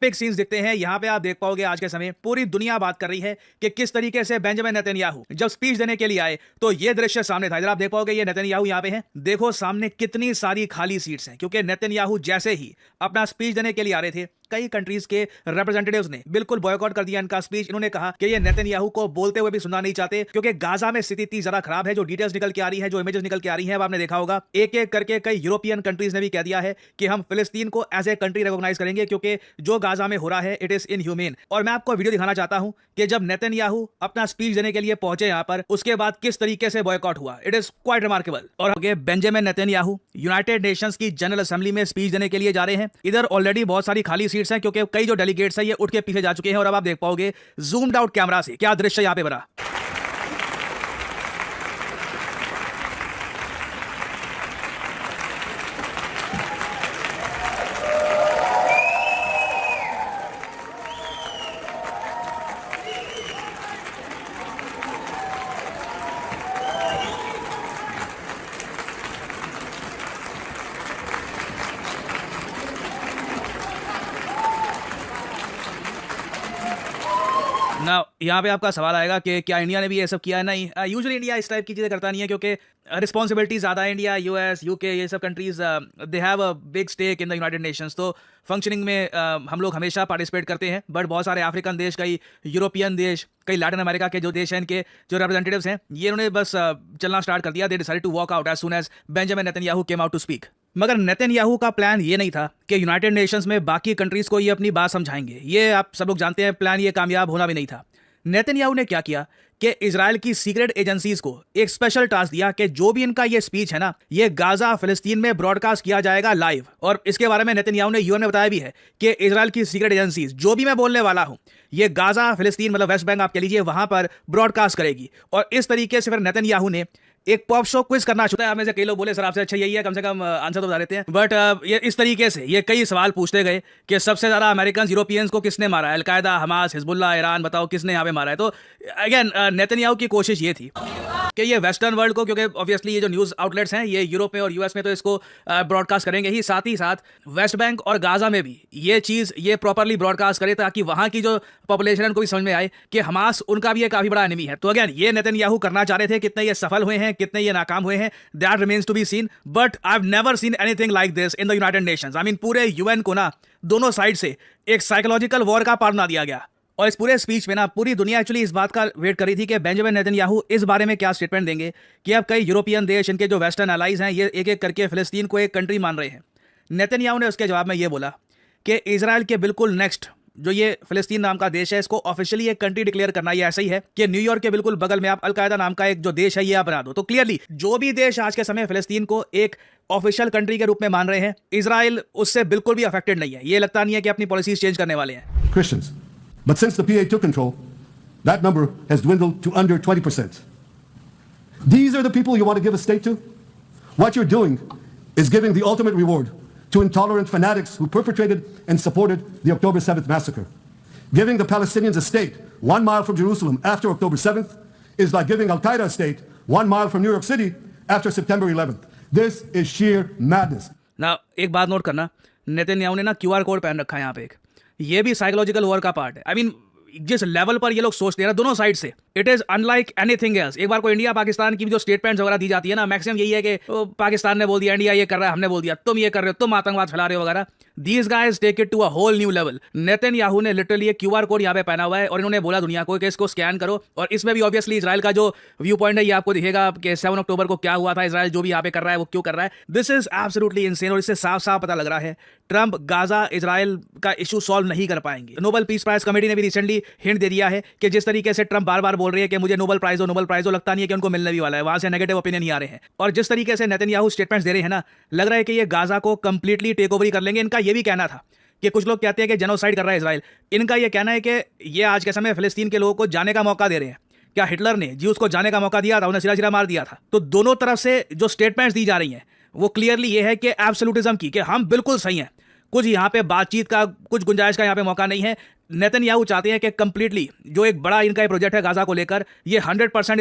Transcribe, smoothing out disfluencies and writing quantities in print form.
Pick scenes दिखते हैं। यहाँ पे आप देख पाओगे आज के समय पूरी दुनिया बात कर रही है कि किस तरीके से बेंजामिन नेतन्याहू जब स्पीच देने के लिए आए तो ये दृश्य सामने था। इधर आप देख पाओगे ये नेतन्याहू यहाँ पे हैं। देखो सामने कितनी सारी खाली सीट्स हैं, क्योंकि नेतन्याहू जैसे ही अपना स्पीच देने के लिए आ रहे थे कई कंट्रीज के रिप्रेजेंटेटिव्स ने बिल्कुल बॉयकॉट कर दिया इनका स्पीच। इन्होंने कहा कि ये नेतन्याहू को बोलते हुए भी सुनना नहीं चाहते, क्योंकि गाजा में स्थिति इतनी ज्यादा खराब है। जो डिटेल्स निकल के आ रही है, जो इमेजेस निकल के आ रही है, अब आपने देखा होगा एक एक करके कई यूरोपियन कंट्रीज ने भी कह दिया है कि हम फिलिस्तीन को एज ए कंट्री रिकॉग्नाइज करेंगे, क्योंकि जो गाजा में हो रहा है इट इज इनह्यूमेन। और मैं आपको वीडियो दिखाना चाहता हूं कि जब नेतन्याहू अपना स्पीच देने के लिए पहुंचे यहां पर, उसके बाद किस तरीके से बॉयकॉट हुआ। It is quite remarkable. और आगे बेंजामिन नेतन्याहू यूनाइटेड नेशंस की जनरल असेंबली में स्पीच देने के लिए जा रहे हैं। इधर ऑलरेडी बहुत सारी खाली सीट्स हैं, क्योंकि कई जो डेलीगेट्स हैं ये उठ के पीछे जा चुके हैं। और अब आप देख पाओगे जूम्ड आउट कैमरा से क्या दृश्य यहां पे बना। ना यहाँ पे आपका सवाल आएगा कि क्या इंडिया ने भी ये सब किया है। नहीं, यूजुअली इंडिया इस टाइप की चीज़ें करता नहीं है, क्योंकि रिस्पॉन्सिबिलिटी ज़्यादा है। इंडिया, यूएस, यूके, ये सब countries they have a big stake in the United Nations. तो फंक्शनिंग में हम लोग हमेशा पार्टिसिपेट करते हैं। बट बहुत सारे अफ्रीकन देश, कई यूरोपियन देश, कई लैटिन अमेरिका के जो देश हैं, इनके जो रिप्रेजेंटेटिव्स हैं, ये इन्होंने बस चलना स्टार्ट कर दिया। They decided to walk out as soon as Benjamin Netanyahu came out to speak. मगर नेतन्याहू का प्लान ये नहीं था कि यूनाइटेड नेशंस में बाकी कंट्रीज को ये अपनी बात समझाएंगे। ये आप सब लोग जानते हैं, प्लान ये कामयाब होना भी नहीं था। नेतन्याहू ने क्या किया कि इजराइल की सीक्रेट एजेंसीज को एक स्पेशल टास्क दिया कि जो भी इनका ये स्पीच है ना, ये गाजा फिलिस्तीन में ब्रॉडकास्ट किया जाएगा लाइव। और इसके बारे में नेतन्याहू ने यूएन में बताया भी है कि इजराइल की सीक्रेट एजेंसीज जो भी मैं बोलने वाला हूं ये गाजा फिलिस्तीन मतलब वेस्ट बैंक आप कह लीजिए, वहां पर ब्रॉडकास्ट करेगी। और इस तरीके से फिर नेतन्याहू ने एक पॉप शो क्विज करना शुरू किया। में से कई लोग बोले सर आपसे अच्छा यही है, कम से कम आंसर तो बता देते हैं। बट ये इस तरीके से ये कई सवाल पूछते गए कि सबसे ज्यादा अमेरिकन यूरोपियंस को किसने मारा है, अलकायदा, हमास, हिजबुल्लाह, ईरान, बताओ किसने यहाँ पे मारा है। तो अगेन नेतन्याहू की कोशिश ये थी कि ये वेस्टर्न वर्ल्ड को, क्योंकि ऑब्वियसली ये जो न्यूज़ आउटलेट्स हैं ये यूरोप में और यूएस में, तो इसको ब्रॉडकास्ट करेंगे ही। साथ ही साथ वेस्ट बैंक और गाजा में भी ये चीज़ ये प्रॉपरली ब्रॉडकास्ट करे, ताकि वहाँ की जो पॉपुलेशन है उनको भी समझ में आए कि हमास उनका भी एक काफ़ी बड़ा एनिमी है। तो अगेन ये नेतन्याहू करना चाह रहे थे। कितने ये सफल हुए हैं, कितने ये नाकाम हुए हैं, that remains to be seen. But I have never seen anything like this in the United Nations. I mean पूरे यूएन को ना दोनों साइड से एक साइकोलॉजिकल वॉर का पार्ट बना दिया गया। और इस पूरे स्पीच में ना पूरी दुनिया एक्चुअली इस बात का वेट कर रही थी कि बेंजामिन नेतन्याहू इस बारे में क्या स्टेटमेंट देंगे कि अब कई यूरोपियन देश, इनके जो वेस्टर्न एलाइज हैं, ये एक एक करके फिलिस्तीन को एक कंट्री मान रहे हैं। नेतन्याहू ने उसके जवाब में ये बोला कि इजराइल के बिल्कुल नेक्स्ट जो ये फिलिस्तीन नाम का देश है, इसको ऑफिशियली एक कंट्री डिक्लेयर करना ये ऐसा ही है कि न्यूयॉर्क के बिल्कुल बगल में आप अलकायदा नाम का एक जो देश है ये आप बना दो। तो क्लियरली जो भी देश आज के समय फिलिस्तीन को एक ऑफिशियल कंट्री के रूप में मान रहे हैं, इजराइल उससे बिल्कुल भी अफेक्टेड नहीं है। ये लगता नहीं है कि अपनी पॉलिसीज चेंज करने वाले हैं। Christians. But since the PA took control, that number has dwindled to under 20%. These are the people you want to give a state to? What you're doing is giving the ultimate reward to intolerant fanatics who perpetrated and supported the October 7th massacre. Giving the Palestinians a state 1 mile from Jerusalem after October 7th is like giving Al-Qaeda a state 1 mile from New York City after September 11th. This is sheer madness. Now, एक बात note करना, Netanyahu ने ना QR code पहन रखा है यहाँ पे एक। ये भी साइकोलॉजिकल वॉर का पार्ट है। आई मीन जिस लेवल पर ये लोग सोचते हैं ना दोनों साइड से, it is unlike anything else. एक बार को इंडिया पाकिस्तान की भी जो स्टेटमेंट्स वगैरह दी जाती है ना, मैक्सिमम यही है कि पाकिस्तान ने बोल दिया, इंडिया ये कर रहा है, हमने बोल दिया, तुम ये कर रहे हो, तुम आतंकवाद फैला रहे हो वगैरह। These guys take it to a whole new level. Netanyahu ने लिटरली एक QR कोड यहाँ पे पहना हुआ है और इन्होंने बोला दुनिया को कि इसको स्कैन करो। और इसमें भी ऑब्वियसली इजराइल का जो व्यू पॉइंट है ये आपको दिखेगा कि 7 अक्टूबर को क्या हुआ था, इजराइल जो भी यहाँ पे कर रहा है वो क्यों कर रहा है। This is absolutely insane. और इससे साफ साफ पता लग रहा है ट्रंप गाजा इजराइल का इशू सॉल्व नहीं कर पाएंगे। नोबेल पीस प्राइज कमेटी ने भी रिसेंटली हिंट दे दिया है कि जिस तरीके से ट्रंप बार बार बोल रहे हैं कि मुझे नोबेल प्राइज हो, लगता नहीं है कि उनको मिलने भी वाला है। वहां से नेगेटिव ओपिनियन ही आ रहे हैं। और जिस तरीके से नेतन्याहू स्टेटमेंट्स दे रहे हैं ना, लग रहा है कि ये गाजा को कंप्लीटली टेक ओवर कर लेंगे। इनका ये भी कहना था कि कुछ लोग कहते हैं कि जेनोसाइड कर रहा है इजराइल। इनका ये कहना है कि ये आज के समय फिलिस्तीन के लोगों को जाने का मौका दे रहे हैं। क्या हिटलर ने जी उसको जाने का मौका दिया था, उन्हें सिरा सिरा मार दिया था। तो दोनों तरफ से जो स्टेटमेंट्स दी जा रही हैं वो क्लियरली ये है कि एब्सोल्यूटिज्म की, कि हम बिल्कुल सही हैं, कुछ यहाँ पे बातचीत का, कुछ गुंजाइश का यहाँ पे मौका नहीं है। नेतन्याहू चाहते हैं कि कंप्लीटली जो एक बड़ा इनका प्रोजेक्ट है गाजा को लेकर, ये 100%